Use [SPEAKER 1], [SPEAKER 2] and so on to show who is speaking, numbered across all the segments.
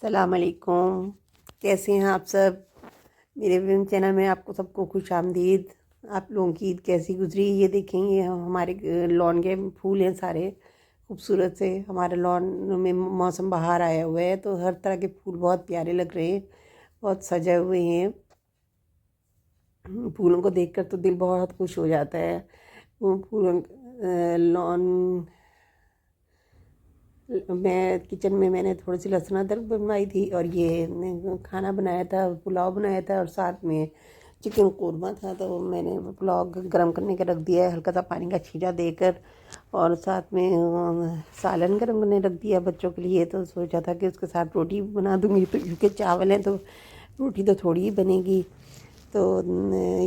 [SPEAKER 1] अस्सलाम वालेकुम। कैसे हैं आप सब? मेरे चैनल में आपको सबको खुश आमदीद। आप लोगों की ईद कैसी गुजरी ये देखें। ये हमारे लॉन के फूल हैं सारे खूबसूरत से। हमारे लॉन में मौसम बहार आया हुआ है तो हर तरह के फूल बहुत प्यारे लग रहे हैं, बहुत सजे हुए हैं। फूलों को देखकर तो दिल बहुत खुश हो जाता है। वो फूलों लॉन मैं किचन में मैंने थोड़ी सी लहसुन अदरक बनवाई थी और ये खाना बनाया था, पुलाव बनाया था और साथ में चिकन कौरमा था। तो मैंने पुलाव गरम करने का रख दिया है हल्का सा पानी का छींटा देकर, और साथ में सालन गरम करने रख दिया बच्चों के लिए। तो सोचा था कि उसके साथ रोटी बना दूँगी, तो क्योंकि चावल हैं तो रोटी तो थोड़ी ही बनेगी। तो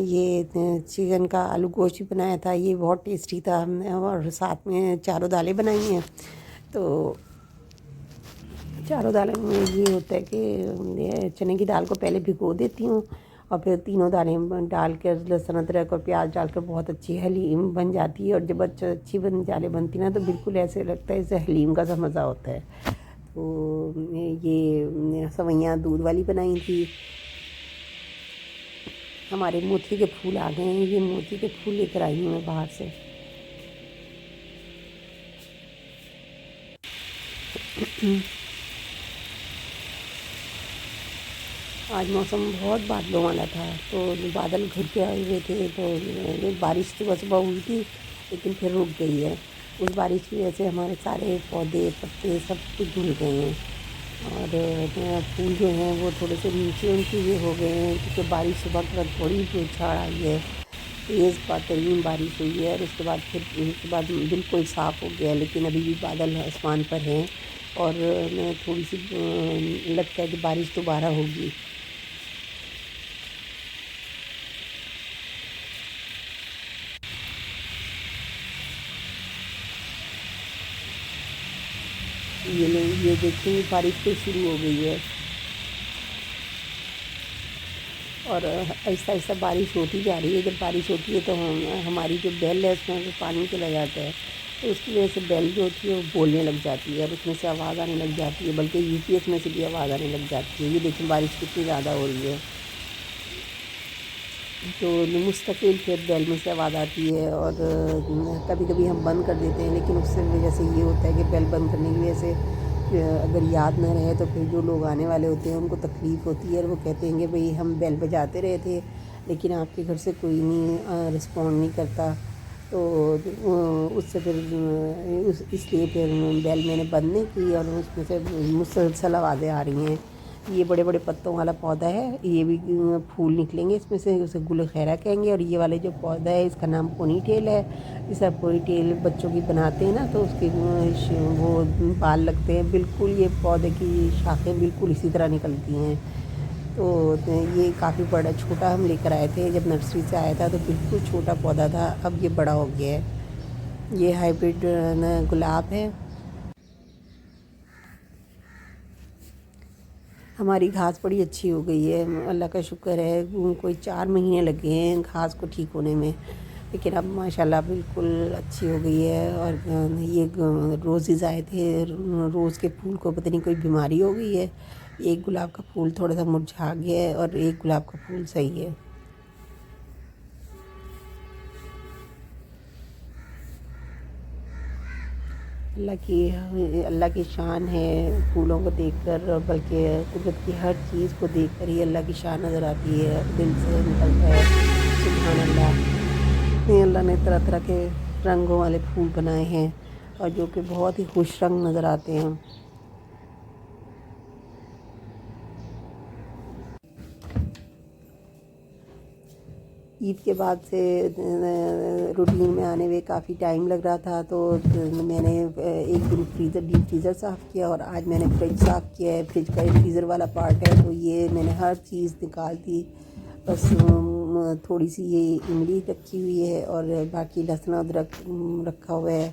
[SPEAKER 1] ये चिकन का आलू गोश्त भी बनाया था, ये बहुत टेस्टी था। और साथ में चारों दालें बनाई हैं। तो चारों दालों में ये होता है कि चने की दाल को पहले भिगो देती हूँ और फिर तीनों दालें डाल कर लहसुन अदरक और प्याज डालकर बहुत अच्छी हलीम बन जाती है। और जब अच्छी दालें बनती ना तो बिल्कुल ऐसे लगता है जैसे हलीम का सा मज़ा होता है। तो ये सवैयाँ दूध वाली बनाई थी। हमारे मोती के फूल आ गए हैं, ये मोती के फूल लेकर आई हूँ मैं बाहर से। आज मौसम बहुत बादलों वाला था, तो बादल घिर के आए हुए थे। तो बारिश सुबह सुबह हुई थी लेकिन फिर रुक गई है। उस बारिश की वजह से हमारे सारे पौधे पत्ते सब कुछ धुल गए हैं और फूल जो हैं वो थोड़े से नीचे उनके ये हो गए हैं, क्योंकि बारिश सुबह के बाद थोड़ी बौछार आई है, तेज़ बदतरीन बारिश हुई है। और उसके बाद बिल्कुल साफ़ हो गया, लेकिन अभी भी बादल आसमान पर हैं और थोड़ी सी लगता है कि बारिश दोबारा होगी। ये देखिए बारिश तो शुरू हो गई है और आहिस्ता आहिस्ता बारिश होती जा रही है। जब बारिश होती है तो हमारी जो बेल है उसमें पानी चला जाता है, तो उसकी वजह से बेल जो होती है वो बोलने लग जाती है और उसमें से आवाज़ आने लग जाती है, बल्कि यूपीएस में से भी आवाज़ आने लग जाती है। ये देखिए बारिश कितनी ज़्यादा हो रही है, तो मुस्तकिल फिर बेल में से आवाज़ आती है। और कभी कभी हम बंद कर देते हैं, लेकिन उससे वजह से ये होता है कि बेल बंद करने की वजह से अगर याद न रहे तो फिर जो लोग आने वाले होते हैं उनको तकलीफ़ होती है और वो कहते हैं कि भाई हम बेल बजाते रहे थे लेकिन आपके घर से कोई नहीं रिस्पॉन्ड नहीं करता। तो उससे फिर इसलिए फिर बेल मैंने बंद नहीं की और उसमें से मुसलसल आवाज़ें आ रही हैं। ये बड़े बड़े पत्तों वाला पौधा है, ये भी फूल निकलेंगे इसमें से, उसे गुल खैरा कहेंगे। और ये वाले जो पौधा है इसका नाम पोनी टेल है। इस पोनी टेल बच्चों की बनाते हैं ना तो उसके वो बाल लगते हैं, बिल्कुल ये पौधे की शाखें बिल्कुल इसी तरह निकलती हैं। तो ये काफ़ी बड़ा छोटा हम लेकर आए थे, जब नर्सरी से आया था तो बिल्कुल छोटा पौधा था, अब ये बड़ा हो गया है। ये हाइब्रिड गुलाब है। हमारी घास बड़ी अच्छी हो गई है, अल्लाह का शुक्र है। कोई 4 महीने लगे हैं घास को ठीक होने में, लेकिन अब माशाल्लाह बिल्कुल अच्छी हो गई है। और ये रोज़ेज़ आए थे, रोज़ के फूल को पता नहीं कोई बीमारी हो गई है। एक गुलाब का फूल थोड़ा सा मुरझा गया है और एक गुलाब का फूल सही है। अल्लाह की शान है फूलों को देखकर, और बल्कि कुदरत की हर चीज़ को देखकर ही अल्लाह की शान नज़र आती है, दिल से निकलता है सुभान अल्लाह। ये अल्लाह ने तरह तरह के रंगों वाले फूल बनाए हैं और जो कि बहुत ही खुश रंग नज़र आते हैं। ईद के बाद से रूटीन में आने में काफ़ी टाइम लग रहा था, तो मैंने एक दिन डीप फ्रीज़र साफ़ किया और आज मैंने फ्रिज साफ़ किया है। फ्रिज का एक फ्रीज़र वाला पार्ट है, तो ये मैंने हर चीज़ निकाल दी। बस थोड़ी सी ये इमली रखी हुई है और बाकी लहसुन अदरक रखा हुआ है।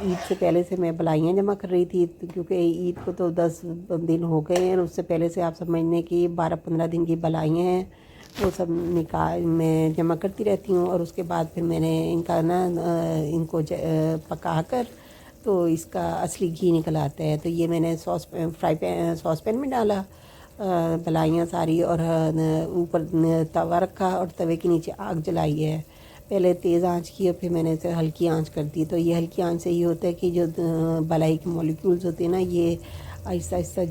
[SPEAKER 1] ईद से पहले से मैं बलाइयाँ जमा कर रही थी, क्योंकि ईद को तो 10 दिन हो गए हैं और उससे पहले से आप समझने की 12-15 दिन की बलाइयाँ हैं, वो सब निकाल मैं जमा करती रहती हूँ। और उसके बाद फिर मैंने इनका ना इनको पका कर तो इसका असली घी निकल आता है। तो ये मैंने सॉस पैन में डाला बलाइयाँ सारी, और ऊपर तवा रखा और तवे के नीचे आग जलाई है। पहले तेज़ आंच की और फिर मैंने इसे हल्की आंच कर दी। तो ये हल्की आंच से ये होता है कि जो बलाई के मॉलिक्यूल्स होते हैं ना, ये आहिस्ता आहिस्ता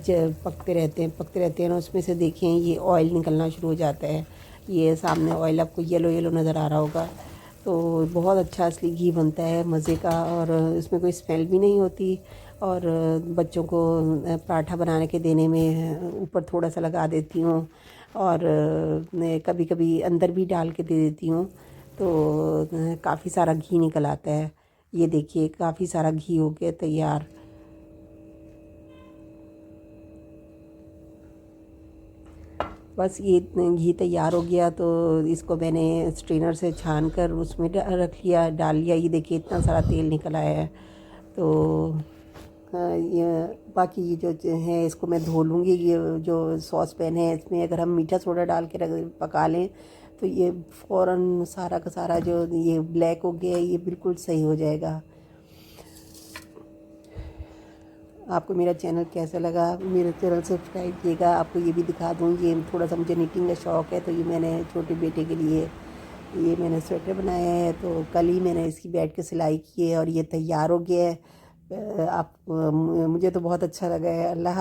[SPEAKER 1] पकते रहते हैं ना, उसमें से देखें ये ऑयल निकलना शुरू हो जाता है। ये सामने ऑयल आपको येलो येलो नज़र आ रहा होगा। तो बहुत अच्छा असली घी बनता है, मज़े का, और इसमें कोई स्मेल भी नहीं होती। और बच्चों को पराठा बनाने के देने में ऊपर थोड़ा सा लगा देती हूँ, और कभी कभी अंदर भी डाल के दे देती हूँ। तो काफ़ी सारा घी निकल आता है। ये देखिए काफ़ी सारा घी हो गया तैयार। बस ये घी तैयार हो गया, तो इसको मैंने स्ट्रेनर से छान कर उसमें रख लिया, डाल लिया। ये देखिए इतना सारा तेल निकल आया है। तो ये बाकी ये जो है इसको मैं धो लूँगी। ये जो सॉस पैन है इसमें अगर हम मीठा सोडा डाल के पका लें तो ये फ़ौरन सारा का सारा जो ये ब्लैक हो गया है ये बिल्कुल सही हो जाएगा। आपको मेरा चैनल कैसा लगा, मेरे चैनल सब्सक्राइब कीजिएगा। आपको ये भी दिखा दूँ, ये थोड़ा सा मुझे निटिंग का शौक़ है, तो ये मैंने छोटे बेटे के लिए ये मैंने स्वेटर बनाया है। तो कल ही मैंने इसकी बैठ के सिलाई की है और ये तैयार हो गया है। आप मुझे तो बहुत अच्छा लगा है। अल्लाह हाफ़िज़।